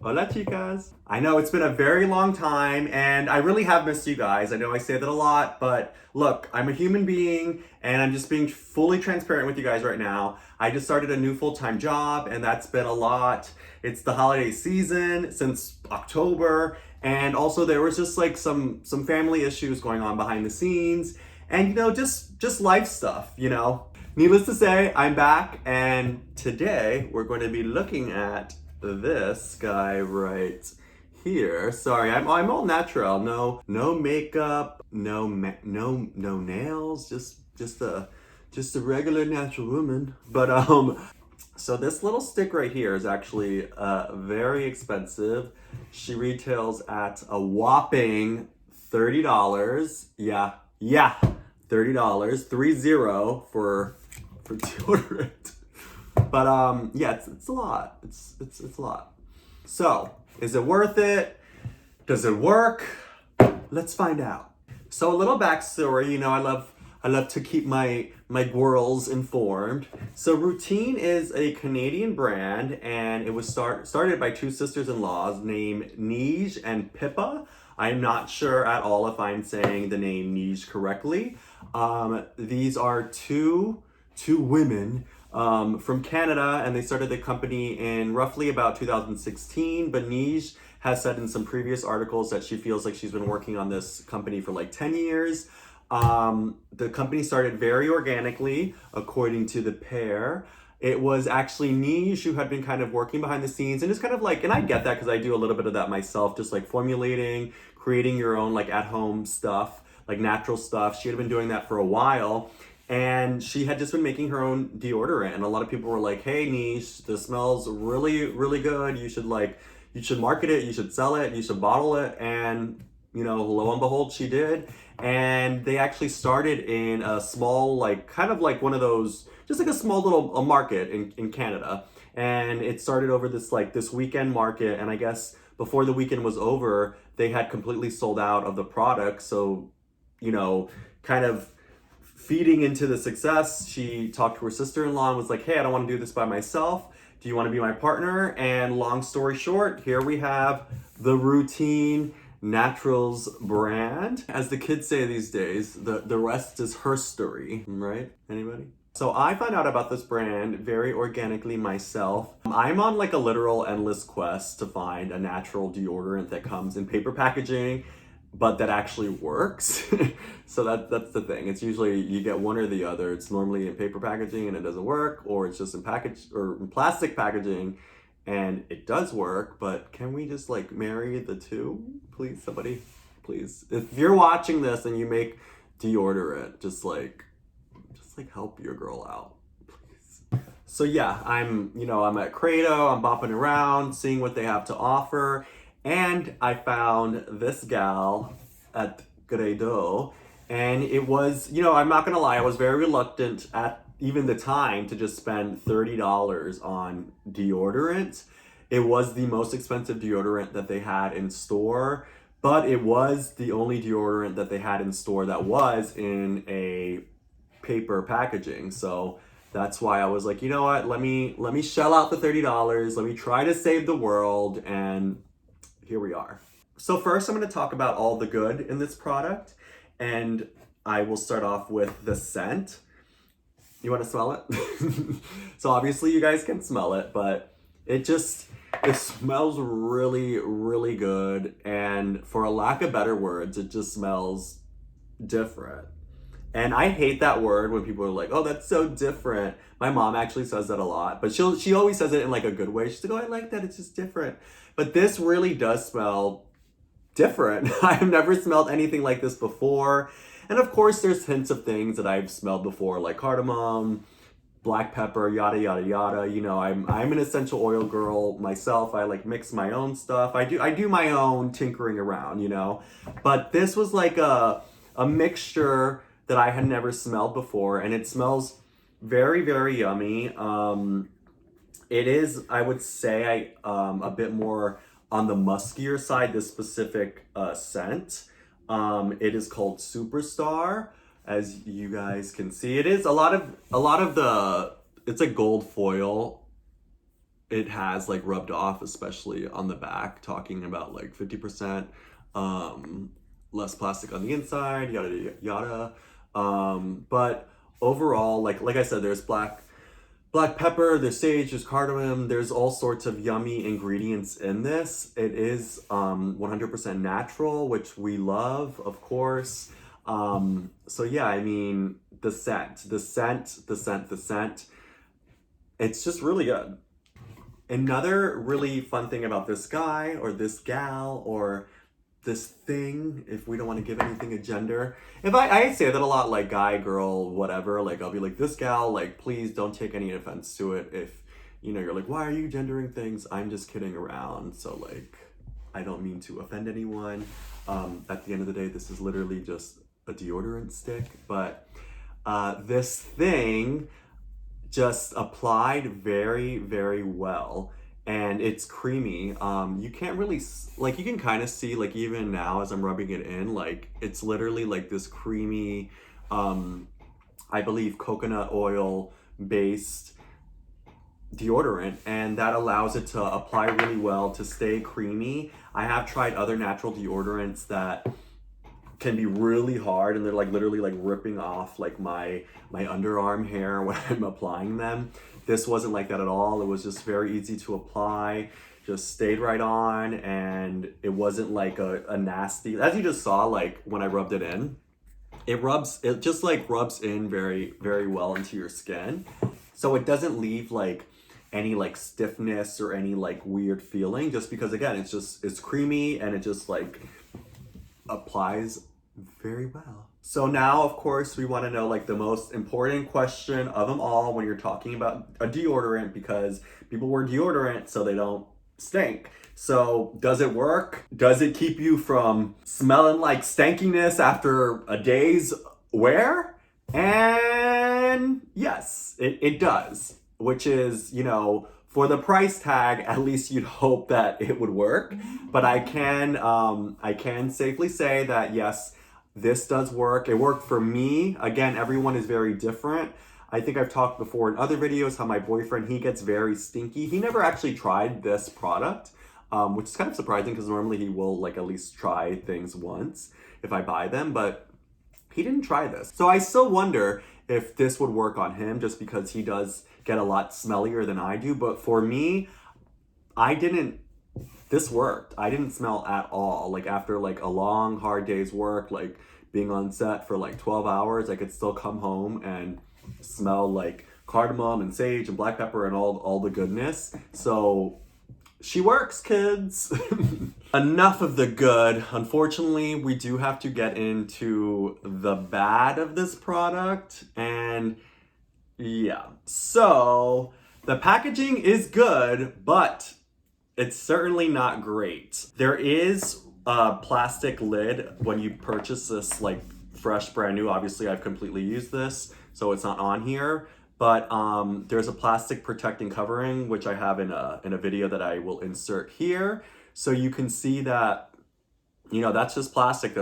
Hola, chicas. I know it's been a very long time and I really have missed you guys. I know I say that a lot, but look, I'm a human being and I'm just being fully transparent with you guys right now. I just started a new full-time job and that's been a lot. It's the holiday season since October, and also there was just like some family issues going on behind the scenes, and just life stuff, Needless to say, I'm back, and today we're going to be looking at this guy right here. Sorry, I'm all natural. No makeup, no nails. Just a regular natural woman. But so this little stick right here is actually very expensive. She retails at a whopping $30. Yeah, $30, 30 for deodorant. But yeah, it's a lot. It's a lot. So, is it worth it? Does it work? Let's find out. So a little backstory, I love to keep my girls informed. So Routine is a Canadian brand, and it was started by two sisters-in-laws named Nij and Pippa. I'm not sure at all if I'm saying the name Nij correctly. These are two women from Canada, and they started the company in roughly about 2016. But Nij has said in some previous articles that she feels like she's been working on this company for like 10 years. The company started very organically, according to the pair. It was actually Nij who had been kind of working behind the scenes, and it's kind of like, and I get that because I do a little bit of that myself, just like formulating, creating your own like at home stuff, like natural stuff. She had been doing that for a while, and she had just been making her own deodorant. And a lot of people were like, "Hey, Niche, this smells really, really good. You should market it. You should sell it. You should bottle it." And lo and behold, she did. And they actually started in a small, like kind of like one of those, just like a small little market in Canada. And it started over this weekend market. And I guess before the weekend was over, they had completely sold out of the product. So, kind of feeding into the success, she talked to her sister-in-law and was like, "Hey, I don't want to do this by myself. Do you want to be my partner?" And long story short, here we have the Routine Naturals brand. As the kids say these days, the rest is her story, right? Anybody? So I found out about this brand very organically myself. I'm on like a literal endless quest to find a natural deodorant that comes in paper packaging, but that actually works. So that's the thing. It's usually you get one or the other. It's normally in paper packaging and it doesn't work, or it's just in package or in plastic packaging and it does work. But can we just like marry the two? Please, somebody, please. If you're watching this and you make deodorant, just like help your girl out, please. So yeah, I'm at Credo, I'm bopping around, seeing what they have to offer, and I found this gal at Credo, and it was, I'm not gonna lie, I was very reluctant at even the time to just spend $30 on deodorant. It was the most expensive deodorant that they had in store, but it was the only deodorant that they had in store that was in a paper packaging. So that's why I was like, you know what? Let me shell out the $30. Let me try to save the world, and here we are. So first I'm going to talk about all the good in this product, and I will start off with the scent. You want to smell it? So obviously you guys can smell it, but it smells really, really good, and for a lack of better words, it just smells different. And I hate that word when people are like, "Oh, that's so different." My mom actually says that a lot, but she always says it in like a good way. She's like, "Oh, I like that. It's just different." But this really does smell different. I've never smelled anything like this before. And of course, there's hints of things that I've smelled before, like cardamom, black pepper, yada yada yada. I'm an essential oil girl myself. I like mix my own stuff. I do my own tinkering around. But this was like a mixture that I had never smelled before, and it smells very, very yummy. It is, I would say, a bit more on the muskier side, this specific scent. It is called Superstar, as you guys can see. It is a lot of the, it's a gold foil it has like rubbed off, especially on the back, talking about like 50% less plastic on the inside, yada yada yada. But overall, like I said, there's black pepper, there's sage, there's cardamom, there's all sorts of yummy ingredients in this. It is 100% natural, which we love, of course. So yeah, I mean, the scent, it's just really good. Another really fun thing about this guy or this gal or this thing, if we don't want to give anything a gender. If I say that a lot, like guy, girl, whatever, like I'll be like, this gal, like please don't take any offense to it. If you're like, why are you gendering things? I'm just kidding around. So like, I don't mean to offend anyone. At the end of the day, this is literally just a deodorant stick, but this thing just applied very, very well. And it's creamy. You can't really, like, you can kind of see, like, even now as I'm rubbing it in, like, it's literally like this creamy, I believe, coconut oil based deodorant, and that allows it to apply really well, to stay creamy. I have tried other natural deodorants that can be really hard, and they're like literally like ripping off like my underarm hair when I'm applying them. This wasn't like that at all. It was just very easy to apply, just stayed right on, and it wasn't like a nasty, as you just saw, like when I rubbed it in, it just like rubs in very, very well into your skin. So it doesn't leave like any like stiffness or any like weird feeling, just because again, it's creamy and it just like applies very well. So now, of course, we want to know like the most important question of them all when you're talking about a deodorant, because people wear deodorant so they don't stink. So does it work? Does it keep you from smelling like stankiness after a day's wear? And yes, it does, which is, for the price tag, at least you'd hope that it would work. But I can safely say that yes, this does work. It worked for me. Again, everyone is very different. I think I've talked before in other videos how my boyfriend, he gets very stinky. He never actually tried this product, which is kind of surprising because normally he will like at least try things once if I buy them, but he didn't try this. So I still wonder if this would work on him, just because he does get a lot smellier than I do. But for me, this worked. I didn't smell at all. Like after like a long, hard day's work, like being on set for like 12 hours, I could still come home and smell like cardamom and sage and black pepper and all the goodness. So she works, kids. Enough of the good. Unfortunately, we do have to get into the bad of this product. And yeah, so the packaging is good, but it's certainly not great. There is a plastic lid when you purchase this, like fresh, brand new. Obviously, I've completely used this, so it's not on here. But there's a plastic protecting covering, which I have in a video that I will insert here. So you can see that, that's just plastic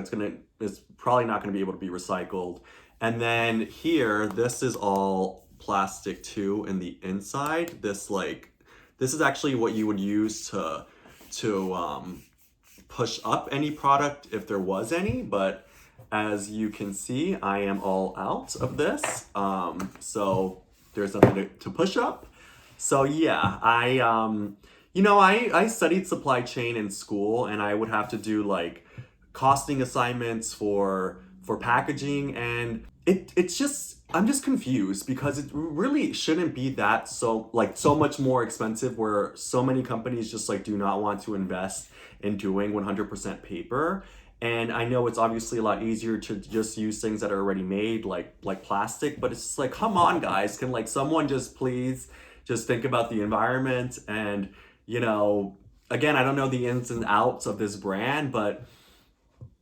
is probably not gonna be able to be recycled. And then here, this is all plastic too in the inside. This is actually what you would use to push up any product if there was any, but as you can see, I am all out of this. So there's nothing to push up. So yeah, I studied supply chain in school, and I would have to do like costing assignments for packaging, and I'm just confused because it really shouldn't be that so much more expensive, where so many companies just like do not want to invest in doing 100% paper. And I know it's obviously a lot easier to just use things that are already made, like plastic, but it's just like, come on guys, can like someone just please just think about the environment? And again, I don't know the ins and outs of this brand,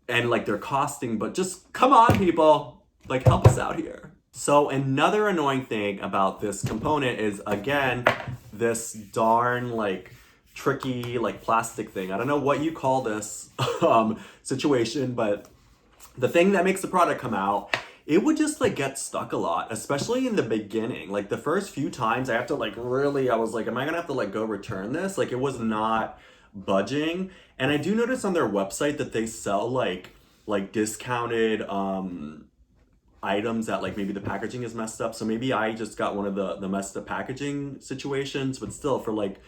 and like their costing, but just come on people, like help us out here. So another annoying thing about this component is, again, this darn like tricky like plastic thing. I don't know what you call this situation, but the thing that makes the product come out it would just like get stuck a lot, especially in the beginning. Like the first few times I have to like really, I was like, am I gonna have to like go return this? Like it was not budging. And I do notice on their website that they sell like discounted items that like maybe the packaging is messed up. So maybe I just got one of the messed up packaging situations, but still for like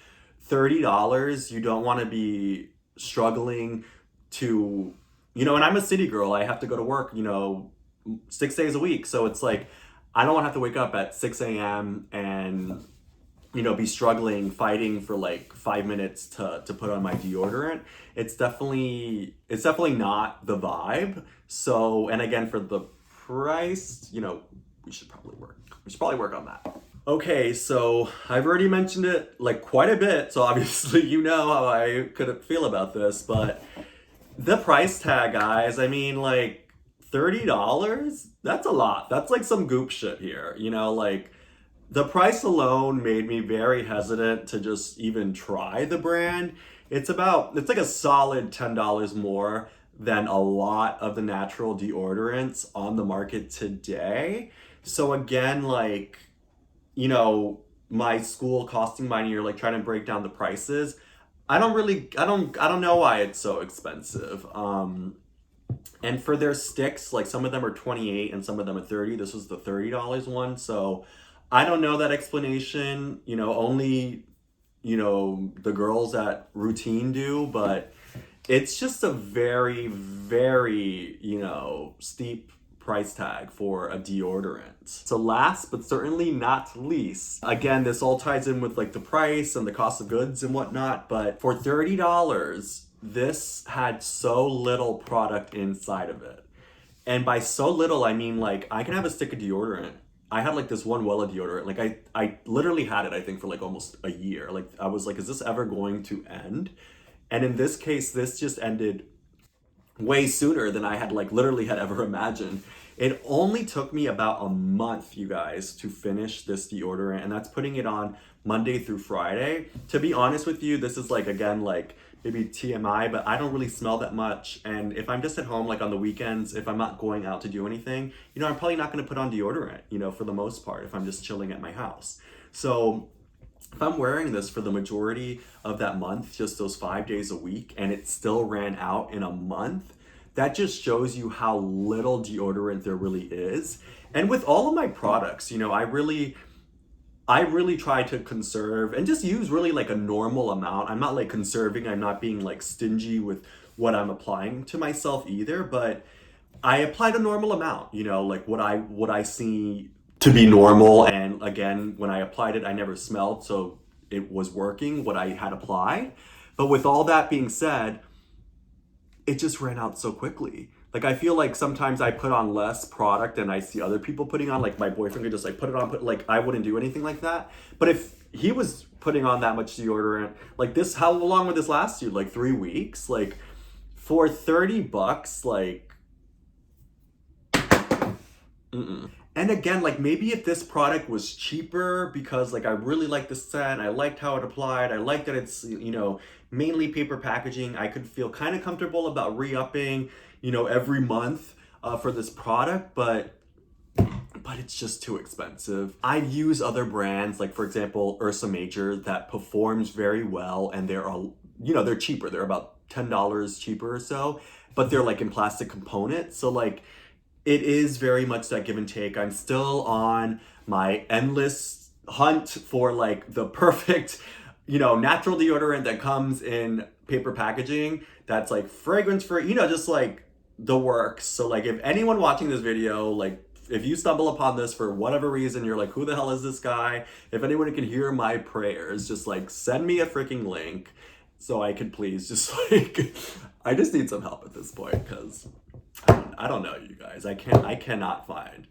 $30, you don't want to be struggling to, and I'm a city girl. I have to go to work, 6 days a week. So it's like I don't want to have to wake up at 6 a.m. and be struggling, fighting for like 5 minutes to put on my deodorant. It's definitely not the vibe. So, and again, for the price, we should probably work on that. Okay, so I've already mentioned it like quite a bit, so obviously you know how I could feel about this, but the price tag, guys, I mean, like $30, that's a lot. That's like some goop shit here, like the price alone made me very hesitant to just even try the brand. It's like a solid $10 more than a lot of the natural deodorants on the market today. So again, like, my school costing money, or like trying to break down the prices. I don't know why it's so expensive. And for their sticks, like some of them are 28 and some of them are 30. This was the $30 one. So I don't know that explanation. Only, the girls at Routine do, but it's just a very, very, steep price tag for a deodorant. So last but certainly not least, again, this all ties in with like the price and the cost of goods and whatnot, but for $30, this had so little product inside of it. And by so little, I mean like I can have a stick of deodorant. I had like this one Wella deodorant. Like I literally had it, I think, for like almost a year. Like I was like, is this ever going to end? And in this case, this just ended way sooner than I had like literally had ever imagined. It only took me about a month, you guys, to finish this deodorant, and that's putting it on Monday through Friday. To be honest with you, this is like, again, like maybe TMI, but I don't really smell that much. And if I'm just at home, like on the weekends, if I'm not going out to do anything, I'm probably not going to put on deodorant, for the most part, if I'm just chilling at my house. So if I'm wearing this for the majority of that month, just those 5 days a week, and it still ran out in a month, that just shows you how little deodorant there really is. And with all of my products, I really try to conserve and just use really like a normal amount. I'm not like conserving, I'm not being like stingy with what I'm applying to myself either, but I applied a normal amount, like what I see to be normal. And again, when I applied it, I never smelled, so it was working what I had applied. But with all that being said, it just ran out so quickly. Like I feel like sometimes I put on less product than I see other people putting on. Like my boyfriend could just like put it on, like I wouldn't do anything like that. But if he was putting on that much deodorant, like this, how long would this last you? Like 3 weeks? Like for $30, like, mm-mm. And again, like maybe if this product was cheaper, because like I really liked the scent, I liked how it applied, I liked that it's, mainly paper packaging, I could feel kind of comfortable about re-upping, every month for this product, but it's just too expensive. I use other brands, like for example, Ursa Major, that performs very well, and they're cheaper. They're about $10 cheaper or so, but they're like in plastic components. So like it is very much that give and take. I'm still on my endless hunt for like the perfect, natural deodorant that comes in paper packaging that's like fragrance free, just like the works. So like if anyone watching this video, like if you stumble upon this for whatever reason, you're like, who the hell is this guy? If anyone can hear my prayers, just like send me a freaking link so I could please just like, I just need some help at this point, because I don't know, you guys. I cannot find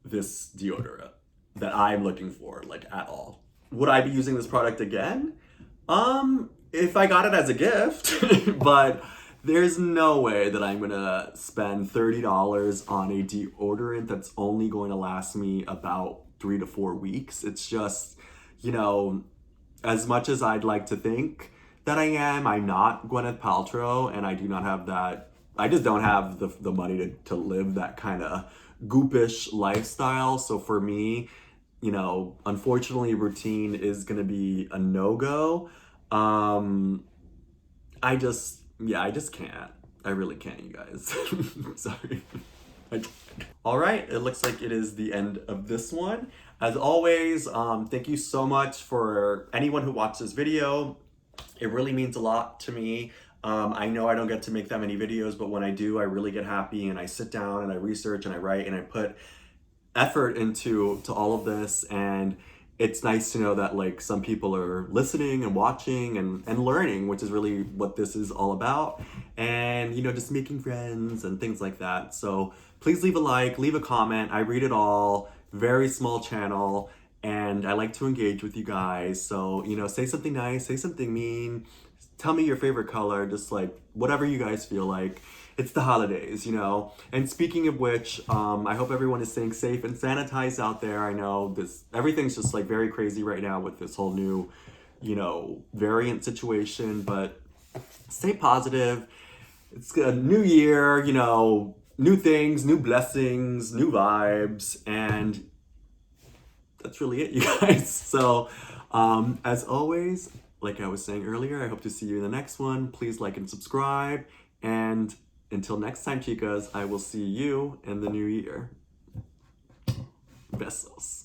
this deodorant that I'm looking for, like, at all. Would I be using this product again? If I got it as a gift, but there's no way that I'm gonna spend $30 on a deodorant that's only going to last me about 3 to 4 weeks. It's just, as much as I'd like to think that I'm not Gwyneth Paltrow, and I do not have that. I just don't have the money to live that kind of goopish lifestyle. So for me, unfortunately, routine is gonna be a no-go. Um, I just can't. I really can't, you guys. Sorry. I can't. All right, it looks like it is the end of this one. As always, thank you so much for anyone who watched this video. It really means a lot to me. I know I don't get to make that many videos, but when I do, I really get happy and I sit down and I research and I write and I put effort into all of this, and it's nice to know that like some people are listening and watching and learning, which is really what this is all about, and just making friends and things like that. So please leave a like, leave a comment. I read it all. Very small channel, and I like to engage with you guys. So say something nice, say something mean, tell me your favorite color, just like whatever you guys feel like. It's the holidays. And speaking of which, I hope everyone is staying safe and sanitized out there. I know everything's just like very crazy right now with this whole new, variant situation, but stay positive. It's a new year, new things, new blessings, new vibes, and that's really it, you guys. So, as always, like I was saying earlier, I hope to see you in the next one. Please like and subscribe. And until next time, chicas, I will see you in the new year. Besos.